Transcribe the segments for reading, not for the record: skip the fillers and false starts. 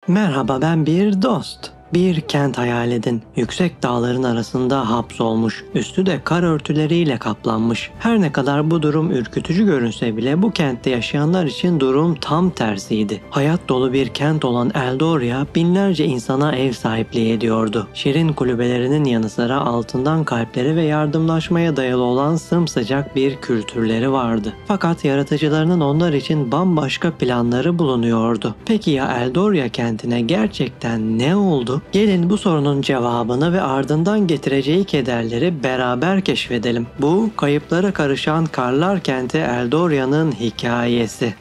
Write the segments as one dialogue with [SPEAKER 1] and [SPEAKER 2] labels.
[SPEAKER 1] Merhaba, ben bir dost. Bir kent hayal edin. Yüksek dağların arasında hapsolmuş, üstü de kar örtüleriyle kaplanmış. Her ne kadar bu durum ürkütücü görünse bile bu kentte yaşayanlar için durum tam tersiydi. Hayat dolu bir kent olan Eldoria binlerce insana ev sahipliği ediyordu. Şirin kulübelerinin yanı sıra altından kalpleri ve yardımlaşmaya dayalı olan sımsıcak bir kültürleri vardı. Fakat yaratıcılarının onlar için bambaşka planları bulunuyordu. Peki ya Eldoria kentine gerçekten ne oldu? Gelin bu sorunun cevabını ve ardından getireceği kederleri beraber keşfedelim. Bu, kayıplara karışan Karlar Kenti Eldoria'nın hikayesi.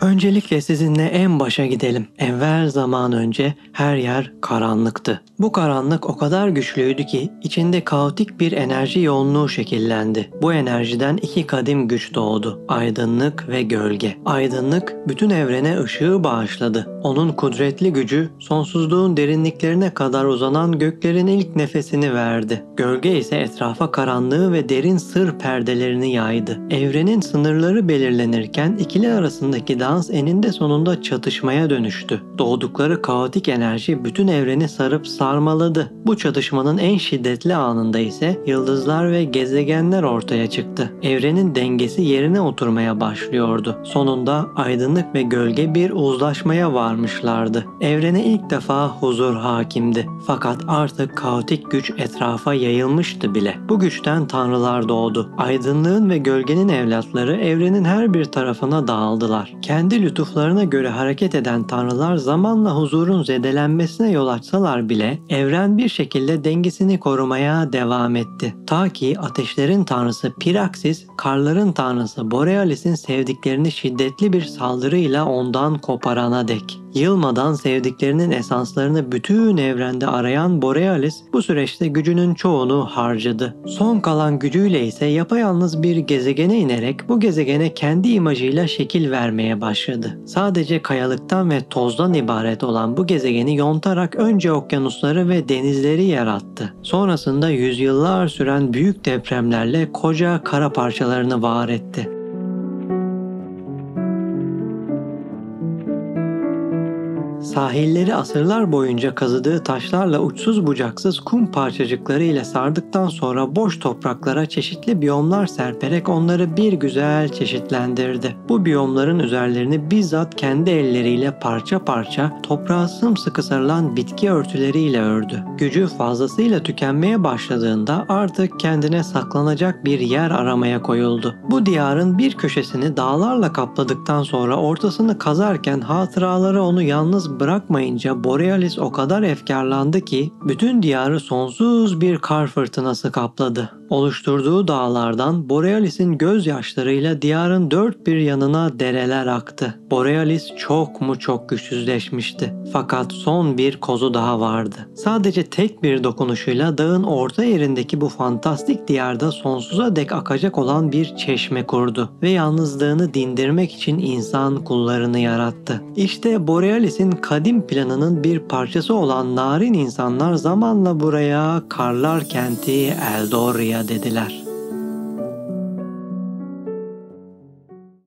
[SPEAKER 1] Öncelikle sizinle en başa gidelim. Evvel zaman önce her yer karanlıktı. Bu karanlık o kadar güçlüydü ki içinde kaotik bir enerji yoğunluğu şekillendi. Bu enerjiden iki kadim güç doğdu. Aydınlık ve gölge. Aydınlık bütün evrene ışığı bağışladı. Onun kudretli gücü sonsuzluğun derinliklerine kadar uzanan göklerin ilk nefesini verdi. Gölge ise etrafa karanlığı ve derin sır perdelerini yaydı. Evrenin sınırları belirlenirken ikili arasındaki dans eninde sonunda çatışmaya dönüştü. Doğdukları kaotik enerji bütün evreni sarıp sarmaladı. Bu çatışmanın en şiddetli anında ise yıldızlar ve gezegenler ortaya çıktı. Evrenin dengesi yerine oturmaya başlıyordu. Sonunda aydınlık ve gölge bir uzlaşmaya varmışlardı. Evrene ilk defa huzur hakimdi. Fakat artık kaotik güç etrafa yayılmıştı bile. Bu güçten tanrılar doğdu. Aydınlığın ve gölgenin evlatları evrenin her bir tarafına dağıldılar. Kendi lütuflarına göre hareket eden tanrılar zamanla huzurun zedelenmesine yol açsalar bile evren bir şekilde dengesini korumaya devam etti. Ta ki ateşlerin tanrısı Piraxis, karların tanrısı Borealis'in sevdiklerini şiddetli bir saldırıyla ondan koparana dek. Yılmadan sevdiklerinin esanslarını bütün evrende arayan Borealis bu süreçte gücünün çoğunu harcadı. Son kalan gücüyle ise yapayalnız bir gezegene inerek bu gezegene kendi imajıyla şekil vermeye başladı. Sadece kayalıktan ve tozdan ibaret olan bu gezegeni yontarak önce okyanusları ve denizleri yarattı. Sonrasında yüzyıllar süren büyük depremlerle koca kara parçalarını var etti. Sahilleri asırlar boyunca kazıdığı taşlarla uçsuz bucaksız kum parçacıkları ile sardıktan sonra boş topraklara çeşitli biyomlar serperek onları bir güzel çeşitlendirdi. Bu biyomların üzerlerini bizzat kendi elleriyle parça parça toprağa sımsıkı sarılan bitki örtüleriyle ördü. Gücü fazlasıyla tükenmeye başladığında artık kendine saklanacak bir yer aramaya koyuldu. Bu diyarın bir köşesini dağlarla kapladıktan sonra ortasını kazarken hatıraları onu yalnız bırakmayınca Borealis o kadar efkarlandı ki bütün diyarı sonsuz bir kar fırtınası kapladı. Oluşturduğu dağlardan Borealis'in gözyaşlarıyla diyarın dört bir yanına dereler aktı. Borealis çok güçsüzleşmişti. Fakat son bir kozu daha vardı. Sadece tek bir dokunuşuyla dağın orta yerindeki bu fantastik diyarda sonsuza dek akacak olan bir çeşme kurdu ve yalnızlığını dindirmek için insan kullarını yarattı. İşte Borealis'in kadim planının bir parçası olan narin insanlar zamanla buraya Karlar Kenti Eldoria dediler.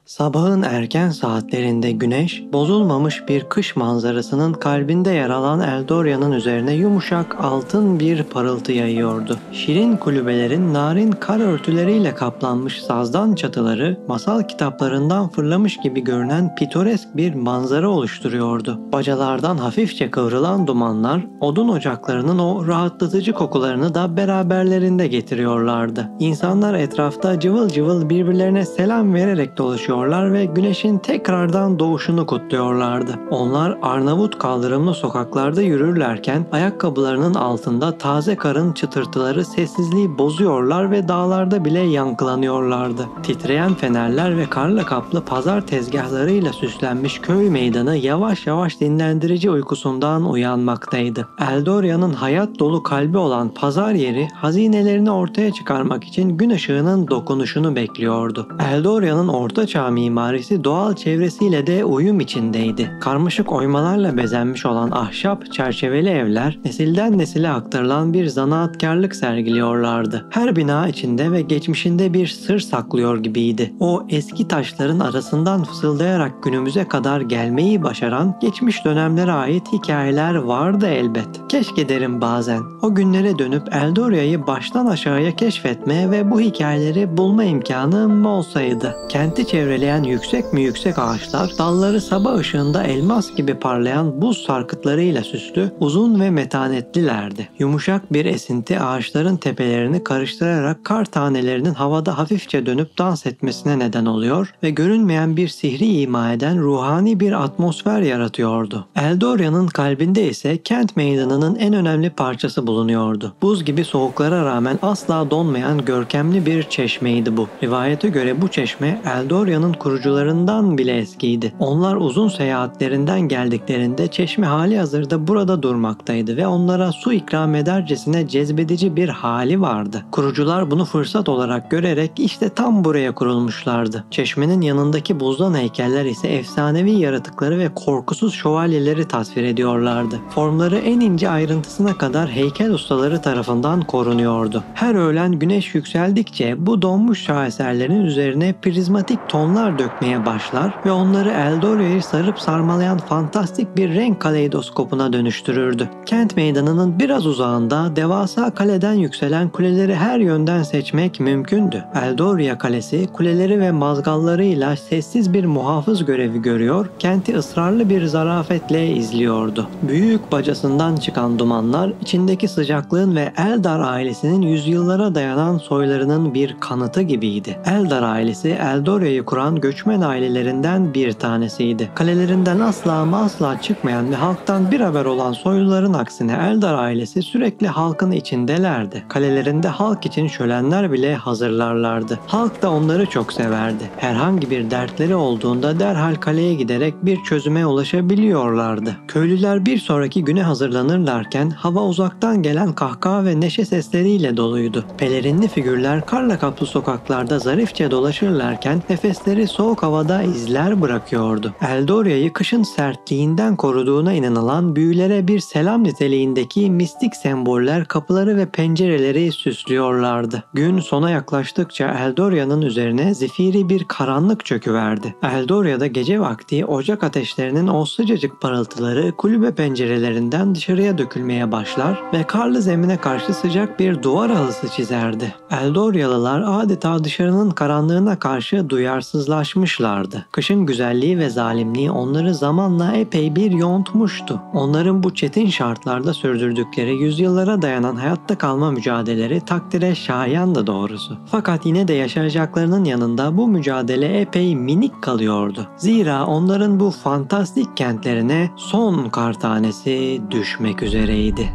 [SPEAKER 1] Sabahın erken saatlerinde güneş, bozulmamış bir kış manzarasının kalbinde yer alan Eldoria'nın üzerine yumuşak altın bir parıltı yayıyordu. Şirin kulübelerin narin kar örtüleriyle kaplanmış sazdan çatıları, masal kitaplarından fırlamış gibi görünen pitoresk bir manzara oluşturuyordu. Bacalardan hafifçe kıvrılan dumanlar, odun ocaklarının o rahatlatıcı kokularını da beraberlerinde getiriyorlardı. İnsanlar etrafta cıvıl cıvıl birbirlerine selam vererek dolaşıyorlardı ve güneşin tekrardan doğuşunu kutluyorlardı. Onlar Arnavut kaldırımlı sokaklarda yürürlerken ayakkabılarının altında taze karın çıtırtıları sessizliği bozuyorlar ve dağlarda bile yankılanıyorlardı. Titreyen fenerler ve karla kaplı pazar tezgahlarıyla süslenmiş köy meydanı yavaş yavaş dinlendirici uykusundan uyanmaktaydı. Eldoria'nın hayat dolu kalbi olan pazar yeri hazinelerini ortaya çıkarmak için gün ışığının dokunuşunu bekliyordu. Eldoria'nın ortaçağ mimarisi doğal çevresiyle de uyum içindeydi. Karmaşık oymalarla bezenmiş olan ahşap çerçeveli evler nesilden nesile aktarılan bir zanaatkarlık sergiliyorlardı. Her bina içinde ve geçmişinde bir sır saklıyor gibiydi. O eski taşların arasından fısıldayarak günümüze kadar gelmeyi başaran geçmiş dönemlere ait hikayeler vardı elbet. Keşke derim bazen. O günlere dönüp Eldoria'yı baştan aşağıya keşfetme ve bu hikayeleri bulma imkanım olsaydı. Kenti çevreleyen yüksek mi yüksek ağaçlar, dalları sabah ışığında elmas gibi parlayan buz sarkıtlarıyla süslü, uzun ve metanetlilerdi. Yumuşak bir esinti ağaçların tepelerini karıştırarak kar tanelerinin havada hafifçe dönüp dans etmesine neden oluyor ve görünmeyen bir sihri ima eden ruhani bir atmosfer yaratıyordu. Eldoria'nın kalbinde ise kent meydanının en önemli parçası bulunuyordu. Buz gibi soğuklara rağmen asla donmayan görkemli bir çeşmeydi bu. Rivayete göre bu çeşme Eldoria'nın kurucularından bile eskiydi. Onlar uzun seyahatlerinden geldiklerinde çeşme hali hazırda burada durmaktaydı ve onlara su ikram edercesine cezbedici bir hali vardı. Kurucular bunu fırsat olarak görerek işte tam buraya kurulmuşlardı. Çeşmenin yanındaki buzdan heykeller ise efsanevi yaratıkları ve korkusuz şövalyeleri tasvir ediyorlardı. Formları en ince ayrıntısına kadar heykel ustaları tarafından korunuyordu. Her öğlen güneş yükseldikçe bu donmuş şaheserlerin üzerine prizmatik tonlar dökmeye başlar ve onları Eldoria'yı sarıp sarmalayan fantastik bir renk kaleidoskopuna dönüştürürdü. Kent meydanının biraz uzağında devasa kaleden yükselen kuleleri her yönden seçmek mümkündü. Eldoria Kalesi kuleleri ve mazgallarıyla sessiz bir muhafız görevi görüyor, kenti ısrarlı bir zarafetle izliyordu. Büyük bacasından çıkan dumanlar içindeki sıcaklığın ve Eldar ailesinin yüzyıllara dayanan soylarının bir kanıtı gibiydi. Eldar ailesi Eldoria'yı kuran göçmen ailelerinden bir tanesiydi. Kalelerinden asla ama asla çıkmayan ve halktan bir haber olan soyluların aksine Eldar ailesi sürekli halkın içindelerdi. Kalelerinde halk için şölenler bile hazırlarlardı. Halk da onları çok severdi. Herhangi bir dertleri olduğunda derhal kaleye giderek bir çözüme ulaşabiliyorlardı. Köylüler bir sonraki güne hazırlanırlarken hava uzaktan gelen kahkaha ve neşe sesleriyle doluydu. Pelerinli figürler karla kaplı sokaklarda zarifçe dolaşırlarken nefesleri soğuk havada izler bırakıyordu. Eldoria'yı kışın sertliğinden koruduğuna inanılan büyülere bir selam niteliğindeki mistik semboller kapıları ve pencereleri süslüyorlardı. Gün sona yaklaştıkça Eldoria'nın üzerine zifiri bir karanlık çöküverdi. Eldoria'da gece vakti ocak ateşlerinin o sıcacık parıltıları kulübe pencerelerinden dışarıya dökülmeye başlar ve karlı zemine karşı sıcak bir duvar halısı çizerdi. Eldorialılar adeta dışarının karanlığına karşı duyarsızlaşmışlardı. Kışın güzelliği ve zalimliği onları zamanla epey bir yontmuştu. Onların bu çetin şartlarda sürdürdükleri yüzyıllara dayanan hayatta kalma mücadeleleri takdire şayandı doğrusu. Fakat yine de yaşayacaklarının yanında bu mücadele epey minik kalıyordu. Zira onların bu fantastik kentlerine son kar tanesi düşmek üzereydi.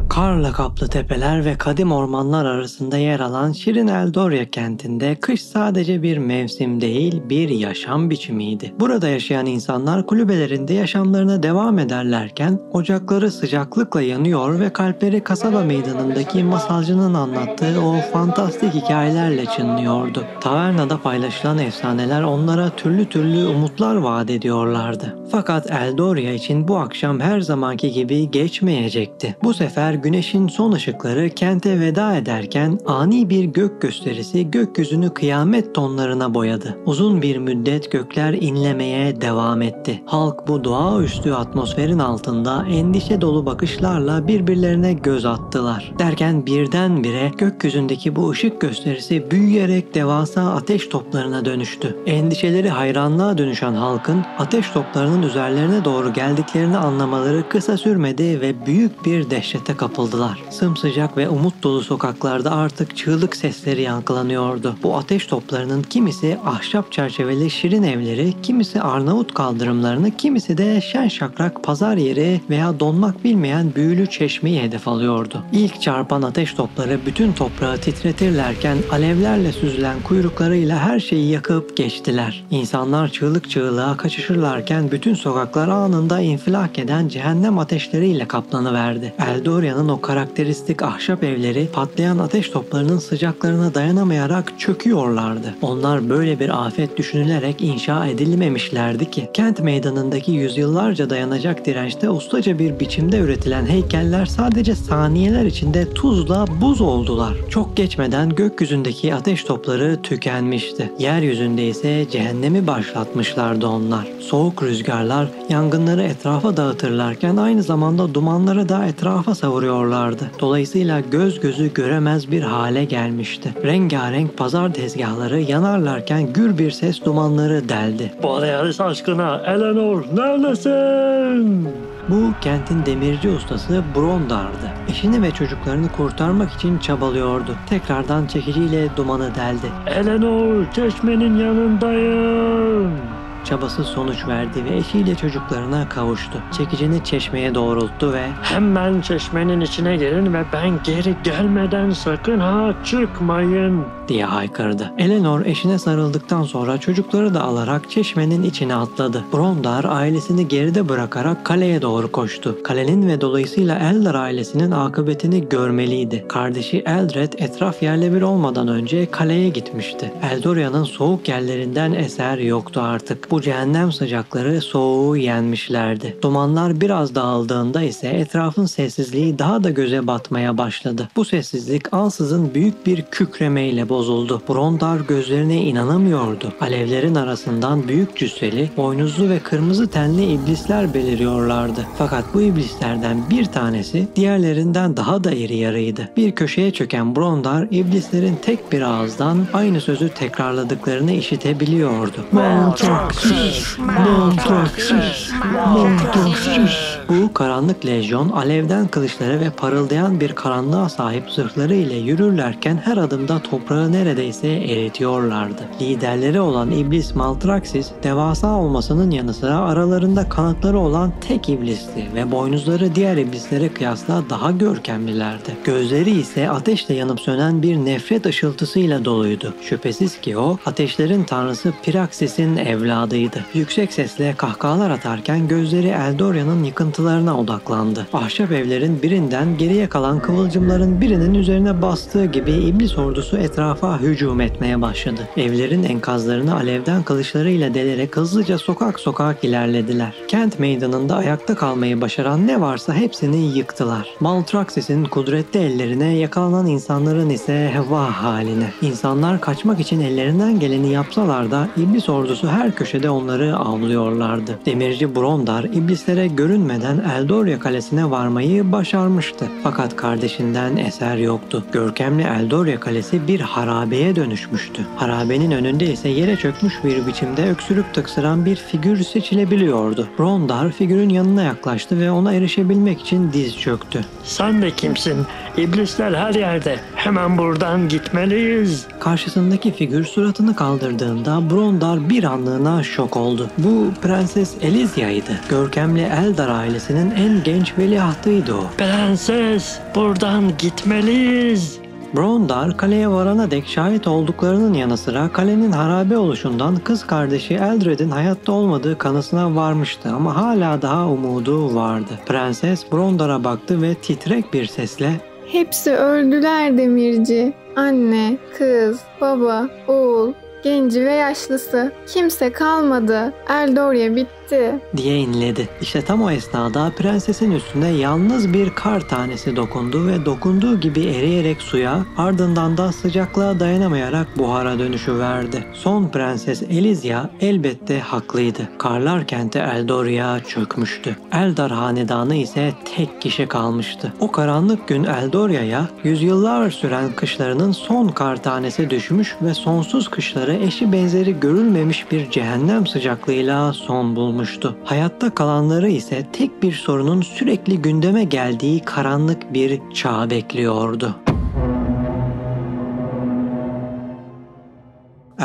[SPEAKER 1] Karla kaplı tepeler ve kadim ormanlar arasında yer alan şirin Eldoria kentinde kış sadece bir mevsim değil, bir yaşam biçimiydi. Burada yaşayan insanlar kulübelerinde yaşamlarına devam ederlerken ocakları sıcaklıkla yanıyor ve kalpleri kasaba meydanındaki masalcının anlattığı o fantastik hikayelerle çınlıyordu. Tavernada paylaşılan efsaneler onlara türlü türlü umutlar vaat ediyorlardı. Fakat Eldoria için bu akşam her zamanki gibi geçmeyecekti. Bu sefer güneşin son ışıkları kente veda ederken ani bir gök gösterisi gökyüzünü kıyamet tonlarına boyadı. Uzun bir müddet gökler inlemeye devam etti. Halk bu doğaüstü atmosferin altında endişe dolu bakışlarla birbirlerine göz attılar. Derken birdenbire gökyüzündeki bu ışık gösterisi büyüyerek devasa ateş toplarına dönüştü. Endişeleri hayranlığa dönüşen halkın ateş toplarının üzerlerine doğru geldiklerini anlamaları kısa sürmedi ve büyük bir dehşete kapıldılar. Sımsıcak ve umut dolu sokaklarda artık çığlık sesleri yankılanıyordu. Bu ateş toplarının kimisi ahşap çerçeveli şirin evleri, kimisi Arnavut kaldırımlarını, kimisi de şen şakrak pazar yeri veya donmak bilmeyen büyülü çeşmeyi hedef alıyordu. İlk çarpan ateş topları bütün toprağı titretirlerken alevlerle süzülen kuyruklarıyla her şeyi yakıp geçtiler. İnsanlar çığlık çığlığa kaçışırlarken bütün sokaklar anında infilak eden cehennem ateşleriyle kaplanıverdi. Eldoria'nın Eldorya'nın o karakteristik ahşap evleri patlayan ateş toplarının sıcaklarına dayanamayarak çöküyorlardı. Onlar böyle bir afet düşünülerek inşa edilmemişlerdi ki. Kent meydanındaki yüzyıllarca dayanacak dirençte ustaca bir biçimde üretilen heykeller sadece saniyeler içinde tuzla buz oldular. Çok geçmeden gökyüzündeki ateş topları tükenmişti. Yeryüzünde ise cehennemi başlatmışlardı onlar. Soğuk rüzgarlar yangınları etrafa dağıtırlarken aynı zamanda dumanları da etrafa savuruyorlardı. Dolayısıyla göz gözü göremez bir hale gelmişti. Rengarenk pazar tezgahları yanarlarken gür bir ses dumanları deldi.
[SPEAKER 2] Borealis aşkına Eleanor neredesin?
[SPEAKER 1] Bu kentin demirci ustası Brondar'dı. Eşini ve çocuklarını kurtarmak için çabalıyordu. Tekrardan çekiciyle dumanı deldi.
[SPEAKER 2] Eleanor, çeşmenin yanındayım.
[SPEAKER 1] Çabası sonuç verdi ve eşiyle çocuklarına kavuştu. Çekicini çeşmeye doğrulttu ve
[SPEAKER 2] Hemen çeşmenin içine girin ve ben geri gelmeden sakın ha çıkmayın
[SPEAKER 1] diye haykırdı. Eleanor eşine sarıldıktan sonra çocukları da alarak çeşmenin içine atladı. Brondar ailesini geride bırakarak kaleye doğru koştu. Kalenin ve dolayısıyla Eldar ailesinin akıbetini görmeliydi. Kardeşi Eldred etraf yerle bir olmadan önce kaleye gitmişti. Eldorya'nın soğuk yerlerinden eser yoktu artık. Bu cehennem sıcakları soğuğu yenmişlerdi. Dumanlar biraz dağıldığında ise etrafın sessizliği daha da göze batmaya başladı. Bu sessizlik ansızın büyük bir kükremeyle bozuldu. Brondar gözlerine inanamıyordu. Alevlerin arasından büyük cüsseli, boynuzlu ve kırmızı tenli iblisler beliriyorlardı. Fakat bu iblislerden bir tanesi diğerlerinden daha da iri yarıydı. Bir köşeye çöken Brondar iblislerin tek bir ağızdan aynı sözü tekrarladıklarını işitebiliyordu.
[SPEAKER 2] Maltraksız, maltraksız, maltraksız.
[SPEAKER 1] Bu karanlık lejyon alevden kılıçları ve parıldayan bir karanlığa sahip zırhları ile yürürlerken her adımda toprağı neredeyse eritiyorlardı. Liderleri olan iblis Maltraksis devasa olmasının yanı sıra aralarında kanatları olan tek iblisti ve boynuzları diğer iblislere kıyasla daha görkemlilerdi. Gözleri ise ateşle yanıp sönen bir nefret ışıltısıyla doluydu. Şüphesiz ki o ateşlerin tanrısı Piraxis'in evladıydı. Yüksek sesle kahkahalar atarken gözleri Eldorya'nın yıkıntılarına odaklandı. Ahşap evlerin birinden geriye kalan kıvılcımların birinin üzerine bastığı gibi iblis ordusu etrafa hücum etmeye başladı. Evlerin enkazlarını alevden kılıçlarıyla delerek hızlıca sokak sokak ilerlediler. Kent meydanında ayakta kalmayı başaran ne varsa hepsini yıktılar. Maltraksis'in kudretli ellerine, yakalanan insanların ise vah haline. İnsanlar kaçmak için ellerinden geleni yapsalar da iblis ordusu her köşede onları avlıyorlardı. Demirci Brondar iblislere görünmeden Eldorya kalesine varmayı başarmıştı. Fakat kardeşinden eser yoktu. Görkemli Eldorya kalesi bir harabeye dönüşmüştü. Harabenin önünde ise yere çökmüş bir biçimde öksürük tıksıran bir figür seçilebiliyordu. Brondar figürün yanına yaklaştı ve ona erişebilmek için diz çöktü.
[SPEAKER 2] Sen de kimsin? İblisler her yerde. Hemen buradan gitmeliyiz.
[SPEAKER 1] Karşısındaki figür suratını kaldırdığında Brondar bir anlığına şok oldu. Bu Prenses Elysia'ydı. Görkemli Eldar ailesinin en genç veliahtıydı o.
[SPEAKER 2] Prenses, buradan gitmeliyiz.
[SPEAKER 1] Brondar kaleye varana dek şahit olduklarının yanı sıra kalenin harabe oluşundan kız kardeşi Eldred'in hayatta olmadığı kanısına varmıştı ama hala daha umudu vardı. Prenses Brondar'a baktı ve titrek bir sesle
[SPEAKER 3] "Hepsi öldüler demirci. Anne, kız, baba, oğul, genci ve yaşlısı. Kimse kalmadı. Eldorya bitti."
[SPEAKER 1] diye inledi. İşte tam o esnada prensesin üstüne yalnız bir kar tanesi dokundu ve dokunduğu gibi eriyerek suya, ardından da sıcaklığa dayanamayarak buhara dönüşüverdi. Son Prenses Elysia elbette haklıydı. Karlar kenti Eldorya çökmüştü. Eldar hanedanı ise tek kişi kalmıştı. O karanlık gün Eldorya'ya yüzyıllar süren kışlarının son kar tanesi düşmüş ve sonsuz kışları eşi benzeri görülmemiş bir cehennem sıcaklığıyla son bulmuştu. Hayatta kalanları ise tek bir sorunun sürekli gündeme geldiği karanlık bir çağ bekliyordu.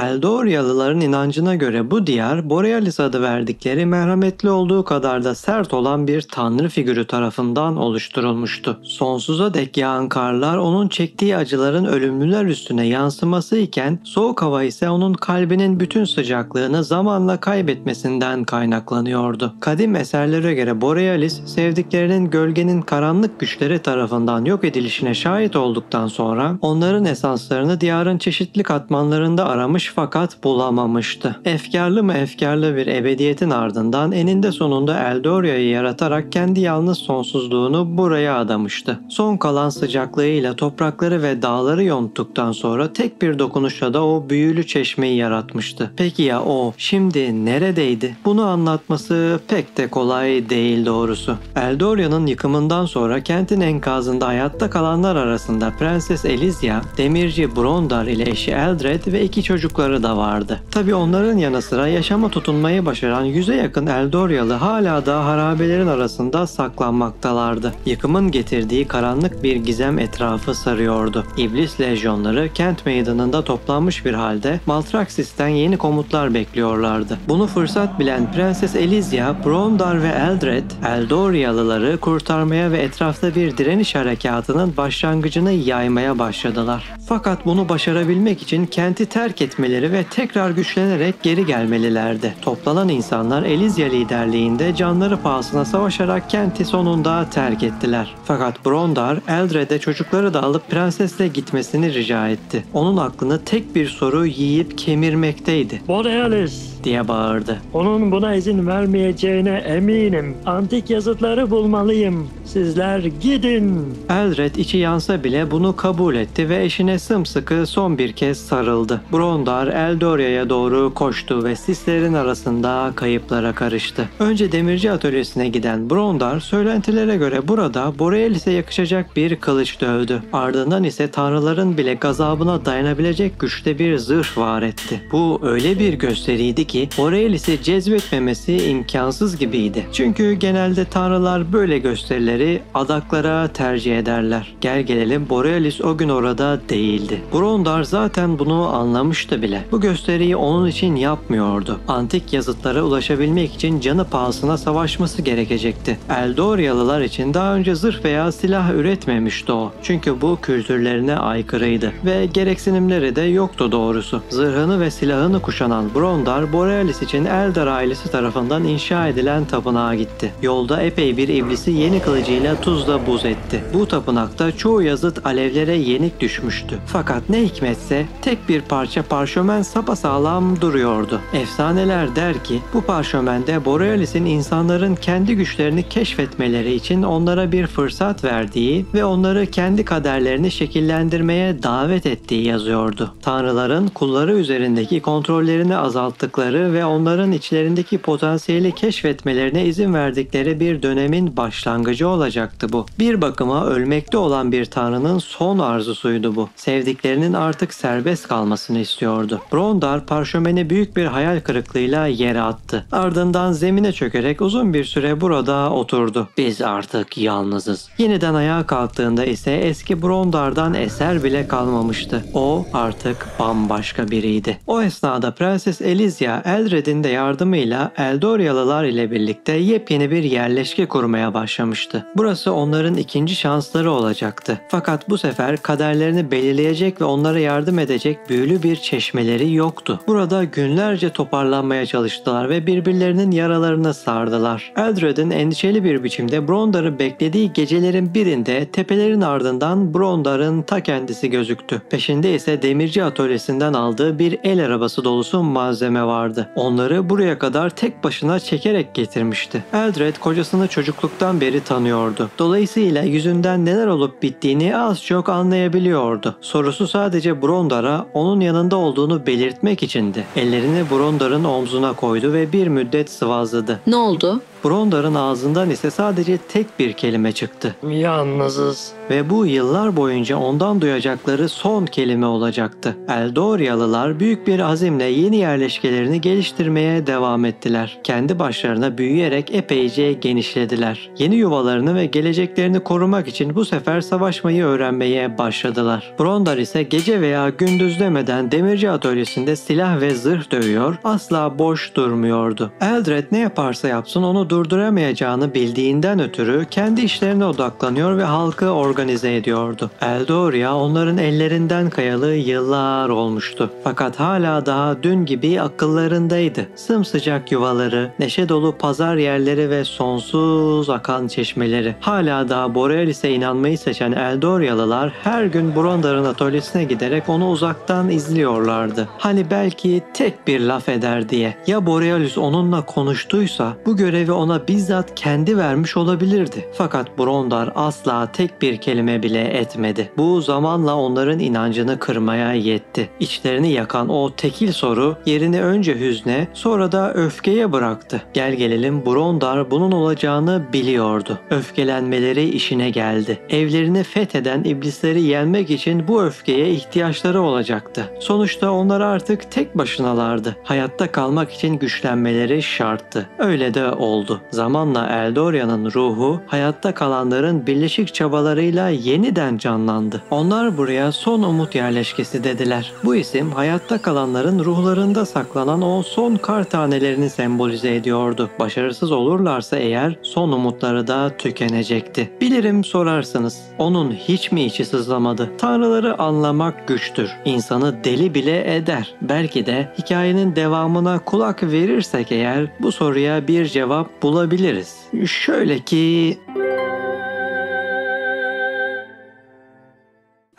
[SPEAKER 1] Eldoryalıların inancına göre bu diyar Borealis adı verdikleri merhametli olduğu kadar da sert olan bir tanrı figürü tarafından oluşturulmuştu. Sonsuza dek yağan karlar onun çektiği acıların ölümlüler üstüne yansıması iken soğuk hava ise onun kalbinin bütün sıcaklığını zamanla kaybetmesinden kaynaklanıyordu. Kadim eserlere göre Borealis sevdiklerinin gölgenin karanlık güçleri tarafından yok edilişine şahit olduktan sonra onların esanslarını diyarın çeşitli katmanlarında aramış fakat bulamamıştı. Efkarlı mı efkarlı bir ebediyetin ardından eninde sonunda Eldoria'yı yaratarak kendi yalnız sonsuzluğunu buraya adamıştı. Son kalan sıcaklığıyla toprakları ve dağları yonttuktan sonra tek bir dokunuşla da o büyülü çeşmeyi yaratmıştı. Peki ya o şimdi neredeydi? Bunu anlatması pek de kolay değil doğrusu. Eldoria'nın yıkımından sonra kentin enkazında hayatta kalanlar arasında Prenses Elysia, demirci Brondar ile eşi Eldred ve 2 çocukları da vardı. Tabi onların yanı sıra yaşama tutunmayı başaran 100'e yakın Eldoryalı hala da harabelerin arasında saklanmaktalardı. Yıkımın getirdiği karanlık bir gizem etrafı sarıyordu. İblis lejyonları kent meydanında toplanmış bir halde Maltraxis'ten yeni komutlar bekliyorlardı. Bunu fırsat bilen Prenses Elysia, Brondar ve Eldred, Eldoryalıları kurtarmaya ve etrafta bir direniş harekatının başlangıcını yaymaya başladılar. Fakat bunu başarabilmek için kenti terk etmeleri ve tekrar güçlenerek geri gelmelilerdi. Toplanan insanlar Elysia liderliğinde canları pahasına savaşarak kenti sonunda terk ettiler. Fakat Brondar, Eldred'e çocukları da alıp prensesle gitmesini rica etti. Onun aklını tek bir soru yiyip kemirmekteydi.
[SPEAKER 2] Borealis!
[SPEAKER 1] Diye bağırdı.
[SPEAKER 2] Onun buna izin vermeyeceğine eminim. Antik yazıtları bulmalıyım. Sizler gidin.
[SPEAKER 1] Eldred içi yansa bile bunu kabul etti ve eşine sımsıkı son bir kez sarıldı. Brondar Eldoria'ya doğru koştu ve sislerin arasında kayıplara karıştı. Önce demirci atölyesine giden Brondar, söylentilere göre burada Borealis'e yakışacak bir kılıç dövdü. Ardından ise tanrıların bile gazabına dayanabilecek güçte bir zırh var etti. Bu öyle bir gösteriydi ki Borealis'i cezbetmemesi imkansız gibiydi. Çünkü genelde tanrılar böyle gösterileri adaklara tercih ederler. Gel gelelim Borealis o gün orada değildi. Brondar zaten bunu anlamıştı bile. Bu gösteriyi onun için yapmıyordu. Antik yazıtlara ulaşabilmek için canı pahasına savaşması gerekecekti. Eldoryalılar için daha önce zırh veya silah üretmemişti o. Çünkü bu kültürlerine aykırıydı ve gereksinimleri de yoktu doğrusu. Zırhını ve silahını kuşanan Brondar, Borealis için Eldar ailesi tarafından inşa edilen tapınağa gitti. Yolda epey bir iblisi yeni kılıcıyla tuzla buz etti. Bu tapınakta çoğu yazıt alevlere yenik düşmüştü. Fakat ne hikmetse tek bir parça parşömen sapasağlam duruyordu. Efsaneler der ki bu parşömende Borealis'in insanların kendi güçlerini keşfetmeleri için onlara bir fırsat verdiği ve onları kendi kaderlerini şekillendirmeye davet ettiği yazıyordu. Tanrıların kulları üzerindeki kontrollerini azalttıkları ve onların içlerindeki potansiyeli keşfetmelerine izin verdikleri bir dönemin başlangıcı olacaktı bu. Bir bakıma ölmekte olan bir tanrının son arzusuydu bu. Sevdiklerinin artık serbest kalmasını istiyordu. Brondar parşömeni büyük bir hayal kırıklığıyla yere attı. Ardından zemine çökerek uzun bir süre burada oturdu. Biz artık yalnızız. Yeniden ayağa kalktığında ise eski Brondar'dan eser bile kalmamıştı. O artık bambaşka biriydi. O esnada Prenses Elysia, Eldred'in de yardımıyla Eldoryalılar ile birlikte yepyeni bir yerleşke kurmaya başlamıştı. Burası onların ikinci şansları olacaktı. Fakat bu sefer kaderlerini belirleyecek ve onlara yardım edecek büyülü bir çeşmeleri yoktu. Burada günlerce toparlanmaya çalıştılar ve birbirlerinin yaralarını sardılar. Eldred'in endişeli bir biçimde Brondar'ı beklediği gecelerin birinde tepelerin ardından Brondar'ın ta kendisi gözüktü. Peşinde ise demirci atölyesinden aldığı bir el arabası dolusu malzeme vardı. Onları buraya kadar tek başına çekerek getirmişti. Eldred kocasını çocukluktan beri tanıyordu. Dolayısıyla yüzünden neler olup bittiğini az çok anlayabiliyordu. Sorusu sadece Brondar'a onun yanında olduğunu belirtmek içindi. Ellerini Brondar'ın omzuna koydu ve bir müddet sıvazladı.
[SPEAKER 4] Ne oldu?
[SPEAKER 1] Brondar'ın ağzından ise sadece tek bir kelime çıktı.
[SPEAKER 2] Yalnızız.
[SPEAKER 1] Ve bu yıllar boyunca ondan duyacakları son kelime olacaktı. Eldoryalılar büyük bir azimle yeni yerleşkelerini geliştirmeye devam ettiler. Kendi başlarına büyüyerek epeyce genişlediler. Yeni yuvalarını ve geleceklerini korumak için bu sefer savaşmayı öğrenmeye başladılar. Brondar ise gece veya gündüz demeden demirci atölyesinde silah ve zırh dövüyor, asla boş durmuyordu. Eldred ne yaparsa yapsın onu durduramayacağını bildiğinden ötürü kendi işlerine odaklanıyor ve halkı organize ediyordu. Eldoria onların ellerinden kayalı yıllar olmuştu. Fakat hala daha dün gibi akıllarındaydı. Sımsıcak yuvaları, neşe dolu pazar yerleri ve sonsuz akan çeşmeleri. Hala daha Borealis'e inanmayı seçen Eldoryalılar her gün Brondar'ın atölyesine giderek onu uzaktan izliyorlardı. Hani belki tek bir laf eder diye. Ya Borealis onunla konuştuysa bu görevi ona bizzat kendi vermiş olabilirdi. Fakat Brondar asla tek bir kelime bile etmedi. Bu zamanla onların inancını kırmaya yetti. İçlerini yakan o tekil soru yerini önce hüzne sonra da öfkeye bıraktı. Gel gelelim Brondar bunun olacağını biliyordu. Öfkelenmeleri işine geldi. Evlerini fetheden iblisleri yenmek için bu öfkeye ihtiyaçları olacaktı. Sonuçta onlar artık tek başınalardı. Hayatta kalmak için güçlenmeleri şarttı. Öyle de oldu. Zamanla Eldoria'nın ruhu hayatta kalanların birleşik çabalarıyla yeniden canlandı. Onlar buraya son umut yerleşkesi dediler. Bu isim hayatta kalanların ruhlarında saklanan o son kar tanelerini sembolize ediyordu. Başarısız olurlarsa eğer son umutları da tükenecekti. Bilirim sorarsınız. Onun hiç mi içi sızlamadı? Tanrıları anlamak güçtür. İnsanı deli bile eder. Belki de hikayenin devamına kulak verirsek eğer bu soruya bir cevap bulabiliriz. Şöyle ki...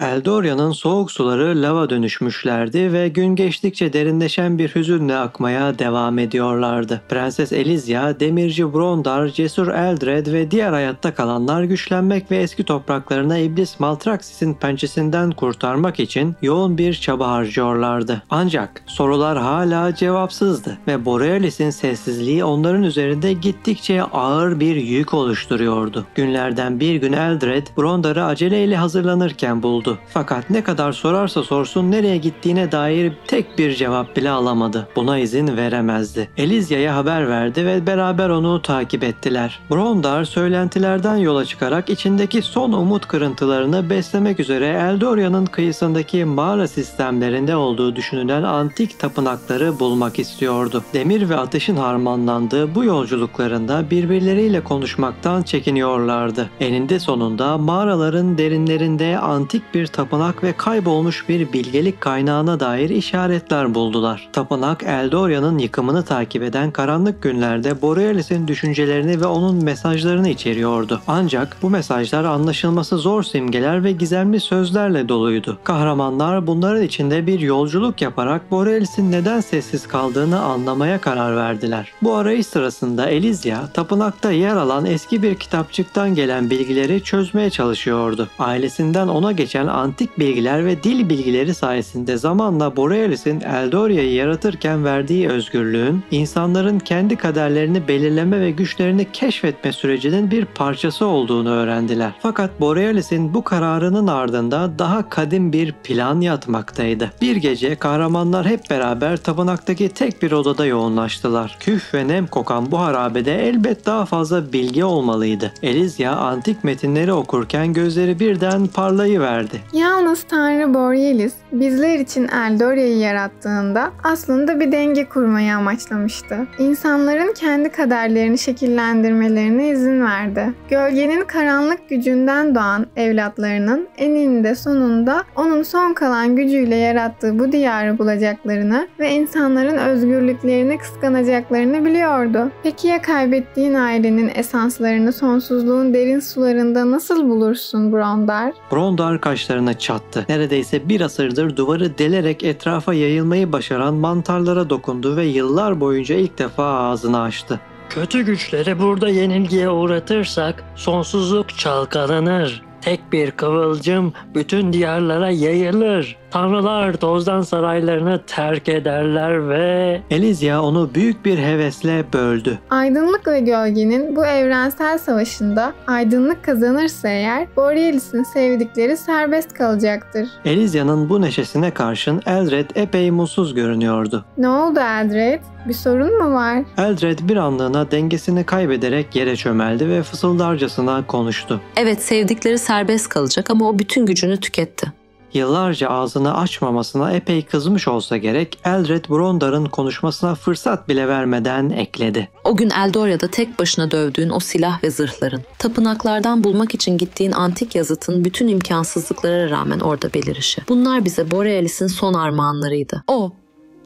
[SPEAKER 1] Eldoria'nın soğuk suları lava dönüşmüşlerdi ve gün geçtikçe derinleşen bir hüzünle akmaya devam ediyorlardı. Prenses Elysia, demirci Brondar, cesur Eldred ve diğer hayatta kalanlar güçlenmek ve eski topraklarına iblis Maltraxis'in pençesinden kurtarmak için yoğun bir çaba harcıyorlardı. Ancak sorular hala cevapsızdı ve Borealis'in sessizliği onların üzerinde gittikçe ağır bir yük oluşturuyordu. Günlerden bir gün Eldred, Brondar'ı aceleyle hazırlanırken buldu. Fakat ne kadar sorarsa sorsun nereye gittiğine dair tek bir cevap bile alamadı. Buna izin veremezdi. Elysia'ya haber verdi ve beraber onu takip ettiler. Brondar söylentilerden yola çıkarak içindeki son umut kırıntılarını beslemek üzere Eldoria'nın kıyısındaki mağara sistemlerinde olduğu düşünülen antik tapınakları bulmak istiyordu. Demir ve ateşin harmanlandığı bu yolculuklarında birbirleriyle konuşmaktan çekiniyorlardı. Eninde sonunda mağaraların derinlerinde antik bir tapınak ve kaybolmuş bir bilgelik kaynağına dair işaretler buldular. Tapınak, Eldoria'nın yıkımını takip eden karanlık günlerde Borealis'in düşüncelerini ve onun mesajlarını içeriyordu. Ancak bu mesajlar anlaşılması zor simgeler ve gizemli sözlerle doluydu. Kahramanlar bunların içinde bir yolculuk yaparak Borealis'in neden sessiz kaldığını anlamaya karar verdiler. Bu arayış sırasında Elysia, tapınakta yer alan eski bir kitapçıktan gelen bilgileri çözmeye çalışıyordu. Ailesinden ona geçen antik bilgiler ve dil bilgileri sayesinde zamanla Borealis'in Eldoria'yı yaratırken verdiği özgürlüğün, insanların kendi kaderlerini belirleme ve güçlerini keşfetme sürecinin bir parçası olduğunu öğrendiler. Fakat Borealis'in bu kararının ardında daha kadim bir plan yatmaktaydı. Bir gece kahramanlar hep beraber tapınaktaki tek bir odada yoğunlaştılar. Küf ve nem kokan bu harabede elbet daha fazla bilgi olmalıydı. Elysia antik metinleri okurken gözleri birden parlayıverdi.
[SPEAKER 3] Yalnız Tanrı Borealis bizler için Eldoria'yı yarattığında aslında bir denge kurmayı amaçlamıştı. İnsanların kendi kaderlerini şekillendirmelerine izin verdi. Gölgenin karanlık gücünden doğan evlatlarının eninde sonunda onun son kalan gücüyle yarattığı bu diyarı bulacaklarını ve insanların özgürlüklerini kıskanacaklarını biliyordu. Peki ya kaybettiğin ailenin esanslarını sonsuzluğun derin sularında nasıl bulursun Brondar?
[SPEAKER 1] Brondar kaşlarına çattı. Neredeyse bir asırdır duvarı delerek etrafa yayılmayı başaran mantarlara dokundu ve yıllar boyunca ilk defa ağzını açtı.
[SPEAKER 2] Kötü güçleri burada yenilgiye uğratırsak sonsuzluk çalkalanır. Tek bir kıvılcım bütün diyarlara yayılır. Tanrılar tozdan saraylarını terk ederler ve...
[SPEAKER 1] Elysia onu büyük bir hevesle böldü.
[SPEAKER 3] Aydınlık ve gölgenin bu evrensel savaşında aydınlık kazanırsa eğer Borealis'in sevdikleri serbest kalacaktır.
[SPEAKER 1] Elysia'nın bu neşesine karşın Eldred epey mutsuz görünüyordu.
[SPEAKER 3] Ne oldu Eldred? Bir sorun mu var?
[SPEAKER 1] Eldred bir anlığına dengesini kaybederek yere çömeldi ve fısıldarcasına konuştu.
[SPEAKER 4] Evet, sevdikleri serbest kalacak ama o bütün gücünü tüketti.
[SPEAKER 1] Yıllarca ağzını açmamasına epey kızmış olsa gerek, Eldred Brondar'ın konuşmasına fırsat bile vermeden ekledi.
[SPEAKER 4] O gün Eldoria'da tek başına dövdüğün o silah ve zırhların, tapınaklardan bulmak için gittiğin antik yazıtın bütün imkansızlıklara rağmen orada belirişi. Bunlar bize Borealis'in son armağanlarıydı. O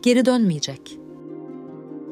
[SPEAKER 4] geri dönmeyecek.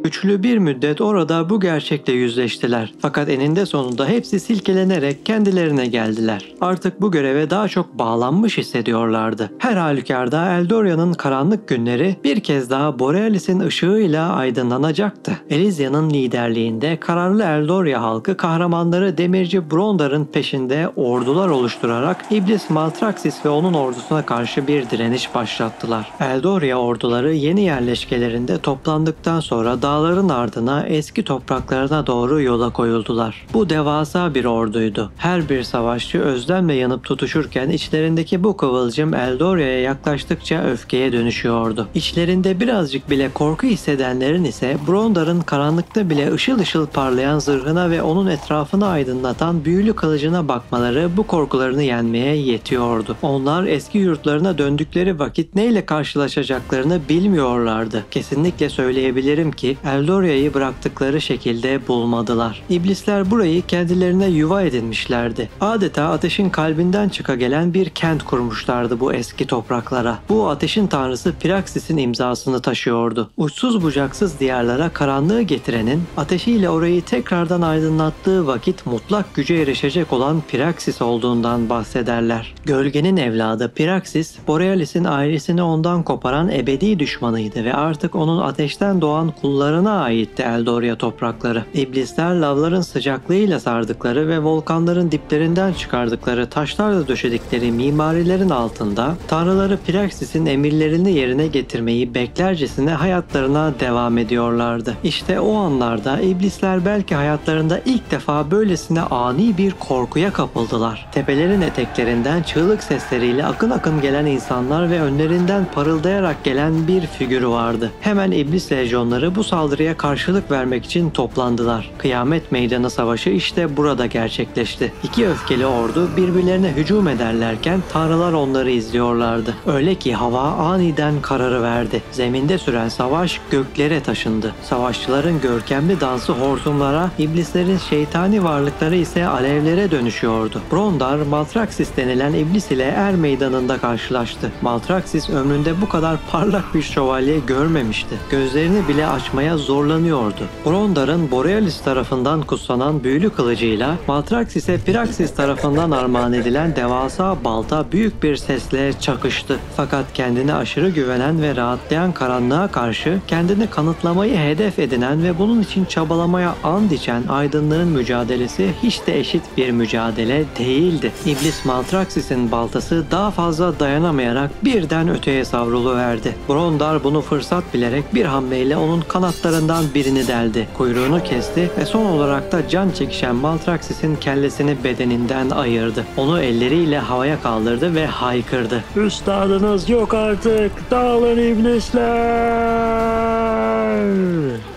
[SPEAKER 1] Güçlü bir müddet orada bu gerçekle yüzleştiler. Fakat eninde sonunda hepsi silkelenerek kendilerine geldiler. Artık bu göreve daha çok bağlanmış hissediyorlardı. Her halükarda Eldoria'nın karanlık günleri bir kez daha Borealis'in ışığıyla aydınlanacaktı. Elysia'nın liderliğinde kararlı Eldoria halkı kahramanları Demirci Brondar'ın peşinde ordular oluşturarak İblis Maltraxis ve onun ordusuna karşı bir direniş başlattılar. Eldoria orduları yeni yerleşkelerinde toplandıktan sonra dağların ardına eski topraklarına doğru yola koyuldular. Bu devasa bir orduydu. Her bir savaşçı özlemle yanıp tutuşurken içlerindeki bu kıvılcım Eldoria'ya yaklaştıkça öfkeye dönüşüyordu. İçlerinde birazcık bile korku hissedenlerin ise Brondar'ın karanlıkta bile ışıl ışıl parlayan zırhına ve onun etrafını aydınlatan büyülü kılıcına bakmaları bu korkularını yenmeye yetiyordu. Onlar eski yurtlarına döndükleri vakit neyle karşılaşacaklarını bilmiyorlardı. Kesinlikle söyleyebilirim ki Eldoria'yı bıraktıkları şekilde bulmadılar. İblisler burayı kendilerine yuva edinmişlerdi. Adeta ateşin kalbinden çıka gelen bir kent kurmuşlardı bu eski topraklara. Bu ateşin tanrısı Piraxis'in imzasını taşıyordu. Uçsuz bucaksız diyarlara karanlığı getirenin ateşiyle orayı tekrardan aydınlattığı vakit mutlak güce erişecek olan Piraxis olduğundan bahsederler. Gölgenin evladı Piraxis, Borealis'in ailesini ondan koparan ebedi düşmanıydı ve artık onun ateşten doğan kullarına aitti Eldoria toprakları. İblisler lavların sıcaklığıyla sardıkları ve volkanların diplerinden çıkardıkları taşlarla döşedikleri mimarilerin altında tanrıları Piraxis'in emirlerini yerine getirmeyi beklercesine hayatlarına devam ediyorlardı. İşte o anlarda iblisler belki hayatlarında ilk defa böylesine ani bir korkuya kapıldılar. Tepelerin eteklerinden çığlık sesleriyle akın akın gelen insanlar ve önlerinden parıldayarak gelen bir figürü vardı. Hemen iblis lejyonları bu saldırıya karşılık vermek için toplandılar. Kıyamet Meydanı Savaşı işte burada gerçekleşti. İki öfkeli ordu birbirlerine hücum ederlerken tanrılar onları izliyorlardı. Öyle ki hava aniden kararıverdi. Zeminde süren savaş göklere taşındı. Savaşçıların görkemli dansı hortumlara, iblislerin şeytani varlıkları ise alevlere dönüşüyordu. Brondar, Maltraxis denilen iblis ile er meydanında karşılaştı. Maltraxis ömründe bu kadar parlak bir şövalye görmemişti. Gözlerini bile açmaya zorlanıyordu. Brondar'ın Borealis tarafından kutsanan büyülü kılıcıyla Maltraxis'e Piraxis tarafından armağan edilen devasa balta büyük bir sesle çakıştı. Fakat kendine aşırı güvenen ve rahatlayan karanlığa karşı kendini kanıtlamayı hedef edinen ve bunun için çabalamaya and içen aydınlığın mücadelesi hiç de eşit bir mücadele değildi. İblis Maltraxis'in baltası daha fazla dayanamayarak birden öteye savruluverdi. Brondar bunu fırsat bilerek bir hamleyle onun kanatlarından birini deldi. Kuyruğunu kesti ve son olarak da can çekişen Maltraxis'in kellesini bedeninden ayırdı. Onu elleriyle havaya kaldırdı ve haykırdı.
[SPEAKER 2] Üstadınız yok artık. Dağılın iblisler.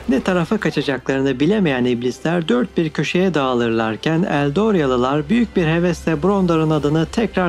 [SPEAKER 1] Ne tarafa kaçacaklarını bilemeyen iblisler dört bir köşeye dağılırlarken Eldorialılar büyük bir hevesle Brondar'ın adını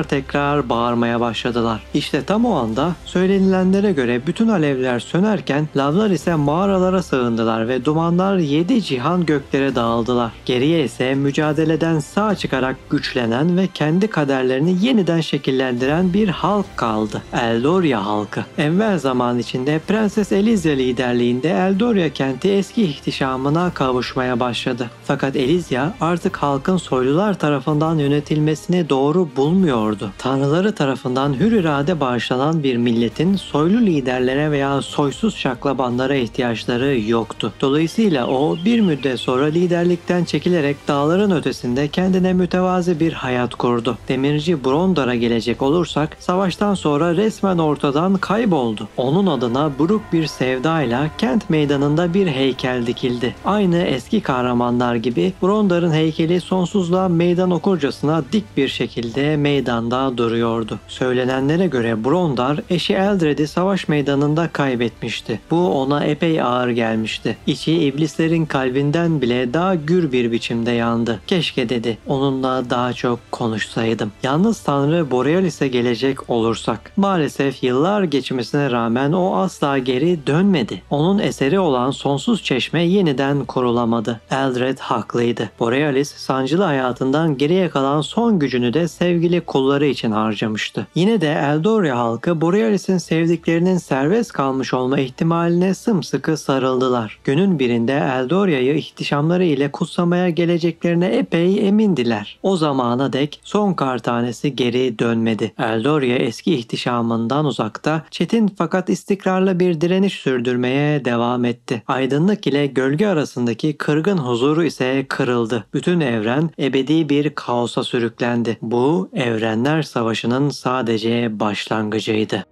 [SPEAKER 1] tekrar bağırmaya başladılar. İşte tam o anda söylenilenlere göre bütün alevler sönerken lavlar ise mağaralara sığındılar ve dumanlar 7 cihan göklere dağıldılar. Geriye ise mücadeleden sağ çıkarak güçlenen ve kendi kaderlerini yeniden şekillendiren bir halk kaldı. Eldoria halkı. Evvel zaman içinde Prenses Elysia liderliğinde Eldoria kenti kenti eski ihtişamına kavuşmaya başladı. Fakat Elysia artık halkın soylular tarafından yönetilmesini doğru bulmuyordu. Tanrıları tarafından hür irade bağışlanan bir milletin soylu liderlere veya soysuz şaklabanlara ihtiyaçları yoktu. Dolayısıyla o bir müddet sonra liderlikten çekilerek dağların ötesinde kendine mütevazi bir hayat kurdu. Demirci Brondar'a gelecek olursak savaştan sonra resmen ortadan kayboldu. Onun adına buruk bir sevdayla kent meydanında bir heykel dikildi. Aynı eski kahramanlar gibi Brondar'ın heykeli sonsuzluğa meydan okurcasına dik bir şekilde meydanda duruyordu. Söylenenlere göre Brondar eşi Eldred'i savaş meydanında kaybetmişti. Bu ona epey ağır gelmişti. İçi iblislerin kalbinden bile daha gür bir biçimde yandı. Keşke dedi, onunla daha çok konuşsaydım. Yalnız Tanrı Borealis'e gelecek olursak, maalesef yıllar geçmesine rağmen o asla geri dönmedi. Onun eseri olan sonsuz çeşme yeniden kurulamadı. Eldred haklıydı. Borealis sancılı hayatından geriye kalan son gücünü de sevgili kulları için harcamıştı. Yine de Eldoria halkı Borealis'in sevdiklerinin serbest kalmış olma ihtimaline sımsıkı sarıldılar. Günün birinde Eldoria'yı ihtişamları ile kutsamaya geleceklerine epey emindiler. O zamana dek son kar tanesi geri dönmedi. Eldoria eski ihtişamından uzakta, çetin fakat istikrarlı bir direniş sürdürmeye devam etti. Aydınlık ile gölge arasındaki kırgın huzuru ise kırıldı. Bütün evren ebedi bir kaosa sürüklendi. Bu, Evrenler Savaşı'nın sadece başlangıcıydı.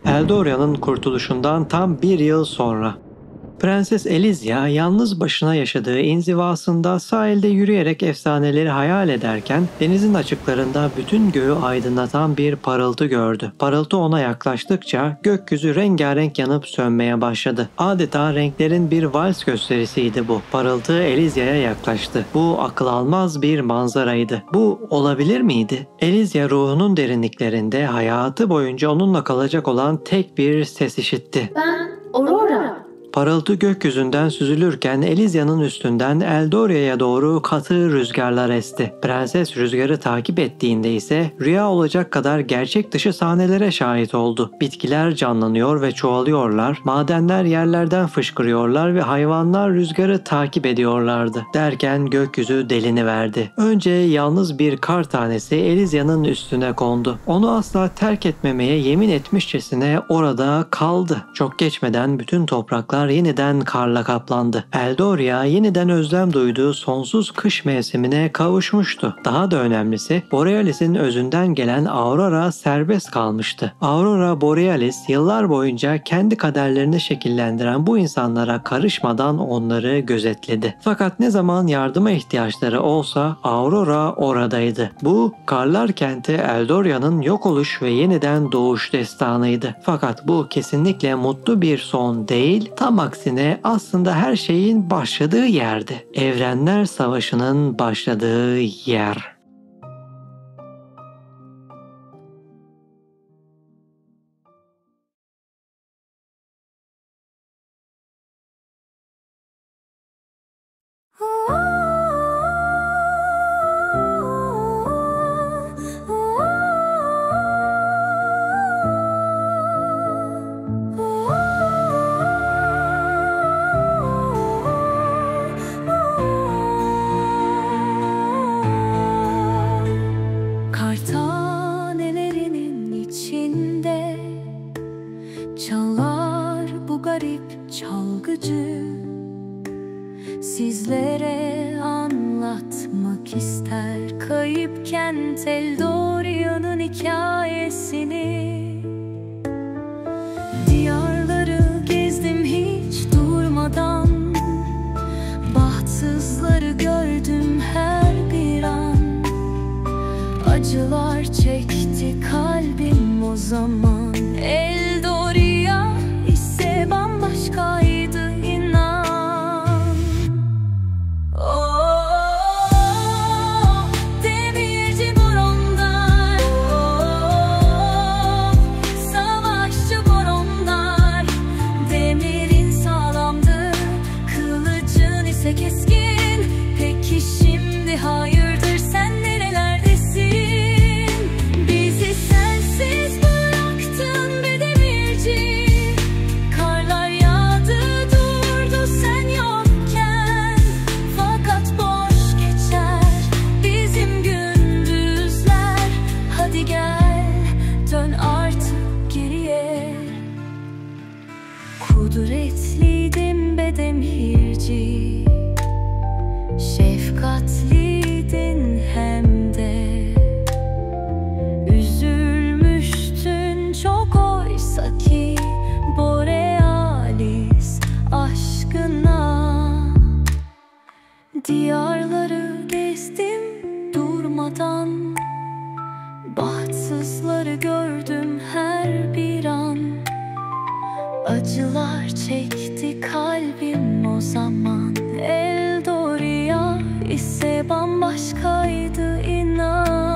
[SPEAKER 1] Eldoria'nın kurtuluşundan tam bir yıl sonra. Prenses Elysia yalnız başına yaşadığı inzivasında sahilde yürüyerek efsaneleri hayal ederken denizin açıklarında bütün göğü aydınlatan bir parıltı gördü. Parıltı ona yaklaştıkça gökyüzü rengarenk yanıp sönmeye başladı. Adeta renklerin bir vals gösterisiydi bu. Parıltı Elysia'ya yaklaştı. Bu akıl almaz bir manzaraydı. Bu olabilir miydi? Elysia ruhunun derinliklerinde hayatı boyunca onunla kalacak olan tek bir ses işitti.
[SPEAKER 5] Ben Aurora.
[SPEAKER 1] Parıltı gökyüzünden süzülürken Elysia'nın üstünden Eldoria'ya doğru katı rüzgarlar esti. Prenses rüzgarı takip ettiğinde ise rüya olacak kadar gerçek dışı sahnelere şahit oldu. Bitkiler canlanıyor ve çoğalıyorlar, madenler yerlerden fışkırıyorlar ve hayvanlar rüzgarı takip ediyorlardı. Derken gökyüzü deliniverdi. Önce yalnız bir kar tanesi Elysia'nın üstüne kondu. Onu asla terk etmemeye yemin etmişçesine orada kaldı. Çok geçmeden bütün topraklar yeniden karla kaplandı. Eldoria yeniden özlem duyduğu sonsuz kış mevsimine kavuşmuştu. Daha da önemlisi Borealis'in özünden gelen Aurora serbest kalmıştı. Aurora Borealis yıllar boyunca kendi kaderlerini şekillendiren bu insanlara karışmadan onları gözetledi. Fakat ne zaman yardıma ihtiyaçları olsa Aurora oradaydı. Bu karlar kenti Eldoria'nın yok oluş ve yeniden doğuş destanıydı. Fakat bu kesinlikle mutlu bir son değil, tam aksine aslında her şeyin başladığı yerdi. Evrenler Savaşı'nın başladığı yer.
[SPEAKER 6] Sizlere anlatmak ister kayıp kent Eldoria'nın hikayesini. Diyarları gezdim hiç durmadan, bahtsızları gördüm her bir an. Acılar çekti kalbim o zaman. Eldoria ise bambaşkaydı inan. Keskin, peki şimdi hayırdır, sen nerelerdesin? Bizi sensiz bıraktın. Diyarları gezdim durmadan, bahtsızları gördüm her bir an. Acılar çekti kalbim o zaman. Eldoria ise bambaşkaydı, inan.